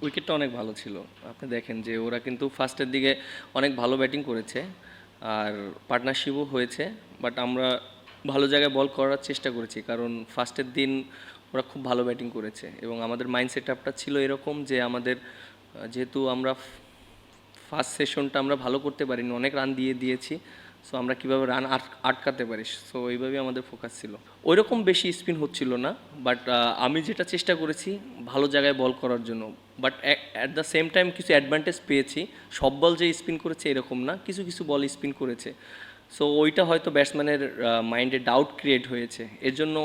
উইকেটটা অনেক ভালো ছিল। আপনি দেখেন যে ওরা কিন্তু ফার্স্টের দিকে অনেক ভালো ব্যাটিং করেছে, আর পার্টনারশিপও হয়েছে। বাট আমরা ভালো জায়গায় বল করার চেষ্টা করেছি, কারণ ফার্স্টের দিন ওরা খুব ভালো ব্যাটিং করেছে এবং আমাদের মাইন্ড সেট আপটা ছিল এরকম যে আমাদের যেহেতু আমরা ফার্স্ট সেশনটা আমরা ভালো করতে পারিনি, অনেক রান দিয়েছি। সো আমরা কীভাবে রান আটকাতে পারি, সো এইভাবেই আমাদের ফোকাস ছিল। ওইরকম বেশি স্পিন হচ্ছিল না, বাট আমি যেটা চেষ্টা করেছি ভালো জায়গায় বল করার জন্য। But at the same time কিছু অ্যাডভান্টেজ পেয়েছি। সব বল যে স্পিন করেছে এরকম না, কিছু কিছু বল স্পিন করেছে। সো ওইটা হয়তো ব্যাটসম্যানের মাইন্ডে ডাউট ক্রিয়েট হয়েছে, এর জন্য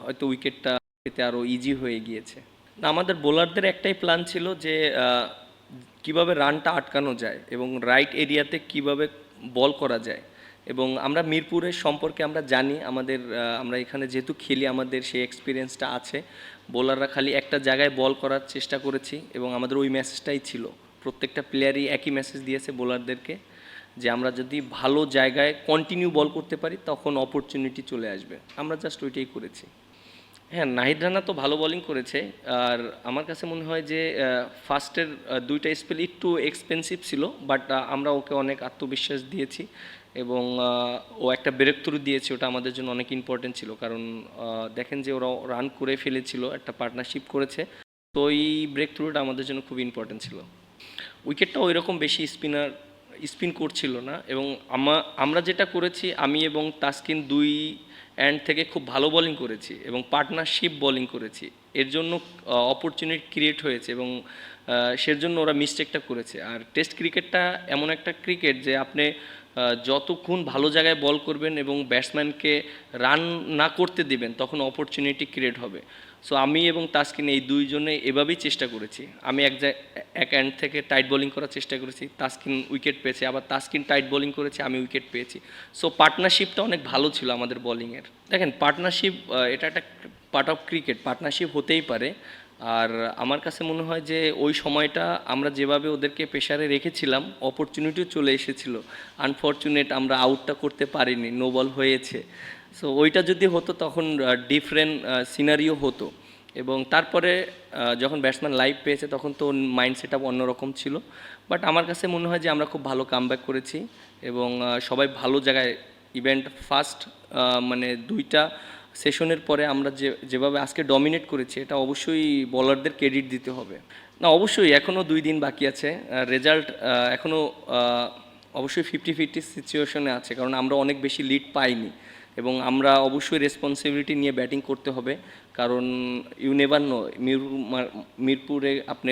হয়তো উইকেটটা পেতে আরও ইজি হয়ে গিয়েছে। না, আমাদের বোলারদের একটাই প্ল্যান ছিল যে কিভাবে রানটা আটকানো যায় এবং রাইট এরিয়াতে কিভাবে বল করা যায়। এবং আমরা মিরপুরের সম্পর্কে আমরা জানি, আমরা এখানে যেহেতু খেলি আমাদের সেই এক্সপিরিয়েন্সটা আছে। বোলাররা খালি একটা জায়গায় বল করার চেষ্টা করেছি এবং আমাদের ওই মেসেজটাই ছিল। প্রত্যেকটা প্লেয়ারই একই মেসেজ দিয়েছে বোলারদেরকে, যে আমরা যদি ভালো জায়গায় কন্টিনিউ বল করতে পারি তখন অপরচুনিটি চলে আসবে। আমরা জাস্ট ওইটাই করেছি। হ্যাঁ, নাহিদ রানা তো ভালো বোলিং করেছে। আর আমার কাছে মনে হয় যে ফার্স্টের দুইটা স্পেল একটু এক্সপেন্সিভ ছিল, বাট আমরা ওকে অনেক আত্মবিশ্বাস দিয়েছি এবং ও একটা ব্রেক থ্রু দিয়েছে, ওটা আমাদের জন্য অনেক ইম্পর্টেন্ট ছিল। কারণ দেখেন যে ওরা রান করে ফেলেছিল, একটা পার্টনারশিপ করেছে, তো এই ব্রেক থ্রুটা আমাদের জন্য খুব ইম্পর্টেন্ট ছিল। উইকেটটা ওই রকম বেশি স্পিন করছিল না এবং আমরা যেটা করেছি, আমি এবং তাসকিন দুই এন্ড থেকে খুব ভালো বোলিং করেছি এবং পার্টনারশিপ বোলিং করেছি। এর জন্য অপরচুনিটি ক্রিয়েট হয়েছে এবং সেজন্য ওরা মিস্টেকটা করেছে। আর টেস্ট ক্রিকেটটা এমন একটা ক্রিকেট যে আপনি যতক্ষণ ভালো জায়গায় বল করবেন এবং ব্যাটসম্যানকে রান না করতে দিবেন তখন অপরচুনিটি ক্রিয়েট হবে। সো আমি এবং তাসকিন এই দুইজনে এভাবেই চেষ্টা করেছি। আমি এক এন্ড থেকে টাইট বোলিং করার চেষ্টা করেছি, তাসকিন উইকেট পেয়েছে, আবার তাসকিন টাইট বোলিং করেছে, আমি উইকেট পেয়েছি। সো পার্টনারশিপটা অনেক ভালো ছিল আমাদের বোলিংয়ের। দেখেন, পার্টনারশিপ এটা একটা পার্ট অফ ক্রিকেট, পার্টনারশিপ হতেই পারে। আর আমার কাছে মনে হয় যে ওই সময়টা আমরা যেভাবে ওদেরকে প্রেশারে রেখেছিলাম, অপরচুনিটিও চলে এসেছিলো। আনফর্চুনেট আমরা আউটটা করতে পারিনি, নো বল হয়েছে। সো ওইটা যদি হতো তখন ডিফারেন্ট সিনারিও হতো। এবং তারপরে যখন ব্যাটসম্যান লাইভ পেয়েছে তখন তো মাইন্ড সেট আপ অন্যরকম ছিল। বাট আমার কাছে মনে হয় যে আমরা খুব ভালো কামব্যাক করেছি এবং সবাই ভালো জায়গায় ইভেন্ট ফার্স্ট মানে দুইটা সেশনের পরে আমরা যেভাবে আজকে ডমিনেট করেছি, এটা অবশ্যই বলারদের ক্রেডিট দিতে হবে। না, অবশ্যই এখনও 2 দিন বাকি আছে। রেজাল্ট এখনও অবশ্যই 50-50 সিচুয়েশনে আছে, কারণ আমরা অনেক বেশি লিড পাইনি এবং আমরা অবশ্যই রেসপন্সিবিলিটি নিয়ে ব্যাটিং করতে হবে। কারণ ইউ নেভার নো, মিরপুরে আপনি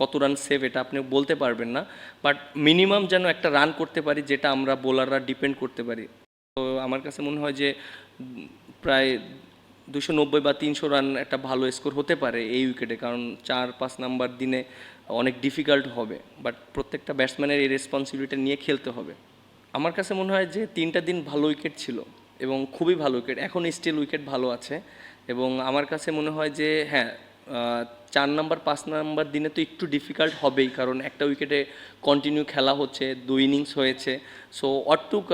কত রান সেভ এটা আপনি বলতে পারবেন না। বাট মিনিমাম যেন একটা রান করতে পারি, যেটা আমরা বোলাররা ডিপেন্ড করতে পারি। তো আমার কাছে মনে হয় যে প্রায় 290 বা 300 রান একটা ভালো স্কোর হতে পারে এই উইকেটে, কারণ 4-5 নাম্বার দিনে অনেক ডিফিকাল্ট হবে। বাট প্রত্যেকটা ব্যাটসম্যানের এই রেসপন্সিবিলিটি নিয়ে খেলতে হবে। আমার কাছে মনে হয় যে 3টা দিন ভালো উইকেট ছিল এবং খুবই ভালো উইকেট, এখন স্টিল উইকেট ভালো আছে। এবং আমার কাছে মনে হয় যে হ্যাঁ, 4 নাম্বার 5 নাম্বার দিনে তো একটু ডিফিকাল্ট হবেই, কারণ একটা উইকেটে কন্টিনিউ খেলা হচ্ছে, 2 ইনিংস হয়েছে। সো অটুক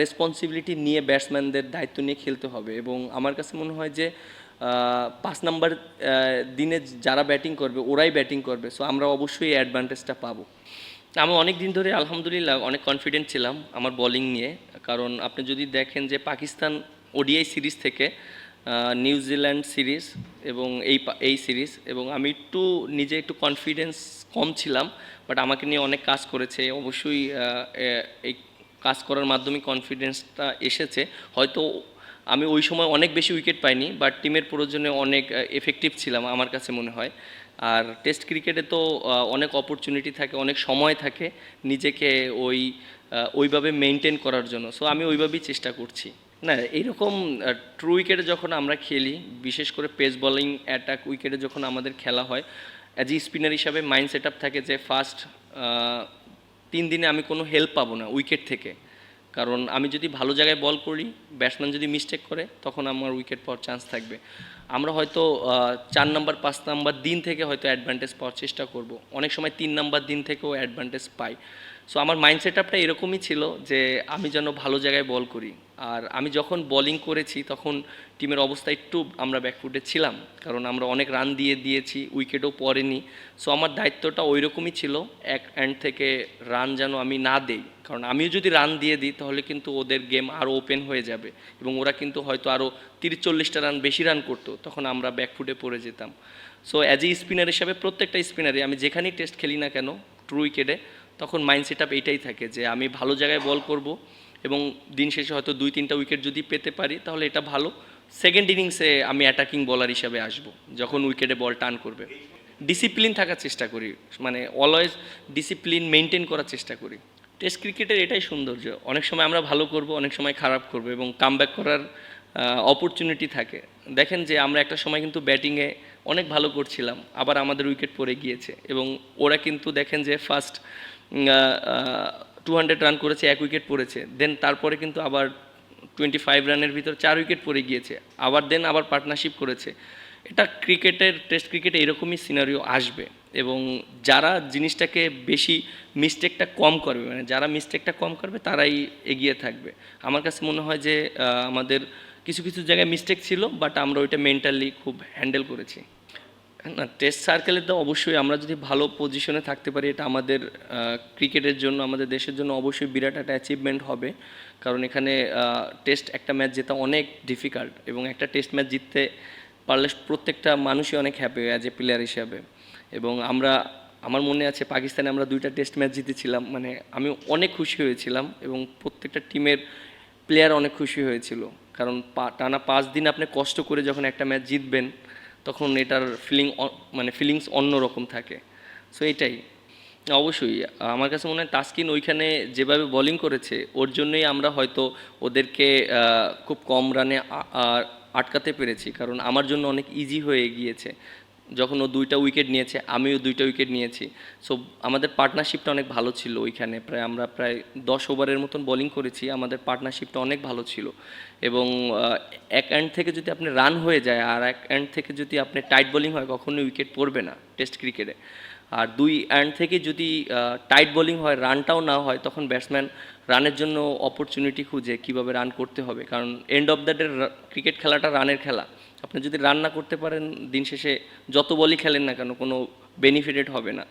রেসপন্সিবিলিটি নিয়ে ব্যাটসম্যানদের দায়িত্ব নিয়ে খেলতে হবে। এবং আমার কাছে মনে হয় যে 5 নাম্বার দিনে যারা ব্যাটিং করবে ওরাই ব্যাটিং করবে, সো আমরা অবশ্যই এই অ্যাডভান্টেজটা পাবো। আমি অনেক দিন ধরে আলহামদুলিল্লাহ অনেক কনফিডেন্ট ছিলাম আমার বোলিং নিয়ে। কারণ আপনি যদি দেখেন যে পাকিস্তান ওডিআই সিরিজ থেকে নিউজিল্যান্ড সিরিজ এবং এই সিরিজ, এবং আমি নিজে একটু কনফিডেন্স কম ছিলাম, বাট আমাকে নিয়ে অনেক কাজ করেছে। অবশ্যই এই কাজ করার মাধ্যমে কনফিডেন্সটা এসেছে। হয়তো আমি ওই সময় অনেক বেশি উইকেট পাইনি, বাট টিমের প্রয়োজনে অনেক এফেক্টিভ ছিলাম আমার কাছে মনে হয়। আর টেস্ট ক্রিকেটে তো অনেক অপরচুনিটি থাকে, অনেক সময় থাকে নিজেকে ওইভাবে মেনটেন করার জন্য। সো আমি ওইভাবেই চেষ্টা করছি। না, এইরকম ট্রু উইকেটে যখন আমরা খেলি, বিশেষ করে পেস বোলিং অ্যাটাক উইকেটে যখন আমাদের খেলা হয়, অ্যাজ এ স্পিনার হিসাবে মাইন্ড সেট আপ থাকে যে ফার্স্ট 3 দিনে আমি কোনো হেল্প পাবো না উইকেট থেকে। কারণ আমি যদি ভালো জায়গায় বল করি, ব্যাটসম্যান যদি মিস্টেক করে, তখন আমার উইকেট পাওয়ার চান্স থাকবে। আমরা হয়তো 4 নাম্বার 5 নাম্বার দিন থেকে হয়তো অ্যাডভান্টেজ পাওয়ার চেষ্টা করব, অনেক সময় 3 নাম্বার দিন থেকেও অ্যাডভান্টেজ পাই। সো আমার মাইন্ড সেট আপটা এরকমই ছিল যে আমি যেন ভালো জায়গায় বল করি। আর আমি যখন বোলিং করেছি তখন টিমের অবস্থা একটু আমরা ব্যাকফুটে ছিলাম, কারণ আমরা অনেক রান দিয়েছি, উইকেটও পড়েনি। সো আমার দায়িত্বটা ওই রকমই ছিল, এক এন্ড থেকে রান যেন আমি না দেই, কারণ আমিও যদি রান দিয়ে দিই তাহলে কিন্তু ওদের গেম আরও ওপেন হয়ে যাবে এবং ওরা কিন্তু হয়তো আরও 30-40টা রান বেশি রান করতো, তখন আমরা ব্যাকফুটে পড়ে যেতাম। সো অ্যাজ এ স্পিনার হিসাবে প্রত্যেকটা স্পিনারে আমি যেখানেই টেস্ট খেলি না কেন ট্রু উইকেটে, তখন মাইন্ড সেট আপ এইটাই থাকে যে আমি ভালো জায়গায় বল করব এবং দিন শেষে হয়তো 2-3টা উইকেট যদি পেতে পারি তাহলে এটা ভালো। সেকেন্ড ইনিংসে আমি অ্যাটাকিং বলার হিসাবে আসব যখন উইকেটে বল টার্ন করবে। ডিসিপ্লিন থাকার চেষ্টা করি, মানে অলওয়েজ ডিসিপ্লিন মেনটেন করার চেষ্টা করি। টেস্ট ক্রিকেটের এটাই সৌন্দর্য, অনেক সময় আমরা ভালো করব, অনেক সময় খারাপ করব এবং কামব্যাক করার অপরচুনিটি থাকে। দেখেন যে আমরা একটা সময় কিন্তু ব্যাটিংয়ে অনেক ভালো করছিলাম, আবার আমাদের উইকেট পড়ে গিয়েছে এবং ওরা কিন্তু দেখেন যে ফার্স্ট 200 রান করেছে, 1 উইকেট পড়েছে, দেন তারপরে কিন্তু আবার 25 রানের ভিতর 4 উইকেট পড়ে গিয়েছে, আবার পার্টনারশিপ করেছে। এটা টেস্ট ক্রিকেটে এরকমই সিনারিও আসবে এবং যারা জিনিসটাকে বেশি মিস্টেকটা কম করবে, মানে যারা মিস্টেকটা কম করবে তারাই এগিয়ে থাকবে। আমার কাছে মনে হয় যে আমাদের কিছু কিছু জায়গায় মিস্টেক ছিল, বাট আমরা ওইটা মেন্টালি খুব হ্যান্ডেল করেছি। না, টেস্ট সার্কেলে তো অবশ্যই আমরা যদি ভালো পজিশনে থাকতে পারি এটা আমাদের ক্রিকেটের জন্য, আমাদের দেশের জন্য অবশ্যই বিরাট একটা অ্যাচিভমেন্ট হবে। কারণ এখানে টেস্ট একটা ম্যাচ জেতা অনেক ডিফিকাল্ট এবং একটা টেস্ট ম্যাচ জিততে পারলে প্রত্যেকটা মানুষই অনেক হ্যাপি অ্যাজ এ প্লেয়ার হিসাবে। এবং আমার মনে আছে পাকিস্তানে আমরা 2টা টেস্ট ম্যাচ জিতেছিলাম, মানে আমি অনেক খুশি হয়েছিলাম এবং প্রত্যেকটা টিমের প্লেয়ার অনেক খুশি হয়েছিল, কারণ টানা 5 দিন আপনি কষ্ট করে যখন একটা ম্যাচ জিতবেন তখন এটার ফিলিংস অন্য রকম থাকে। সো এইটাই অবশ্যই আমার কাছে মনে হয় তাসকিন ওইখানে যেভাবে বোলিং করেছে ওর জন্যই আমরা হয়তো ওদেরকে খুব কম রানে আটকাতে পেরেছি, কারণ আমার জন্য অনেক ইজি হয়ে গিয়েছে যখন ও 2টা উইকেট নিয়েছে, আমিও 2টা উইকেট নিয়েছি। সো আমাদের পার্টনারশিপটা অনেক ভালো ছিল ওইখানে, আমরা প্রায় 10 ওভারের মতন বোলিং করেছি, আমাদের পার্টনারশিপটা অনেক ভালো ছিল। এবং এক এন্ড থেকে যদি আপনি রান হয়ে যায় আর এক এন্ড থেকে যদি আপনি টাইট বোলিং হয় কখনোই উইকেট পড়বে না টেস্ট ক্রিকেটে। আর 2 এন্ড থেকে যদি টাইট বোলিং হয়, রানটাও না হয়, তখন ব্যাটসম্যান রানের জন্য অপরচুনিটি খুঁজে কীভাবে রান করতে হবে, কারণ end of the day cricket খেলাটা রানের খেলা। আপনি যদি রান না করতে পারেন দিন শেষে যত বলই খেলেন না কেন কোনো বেনিফিটেড হবে না।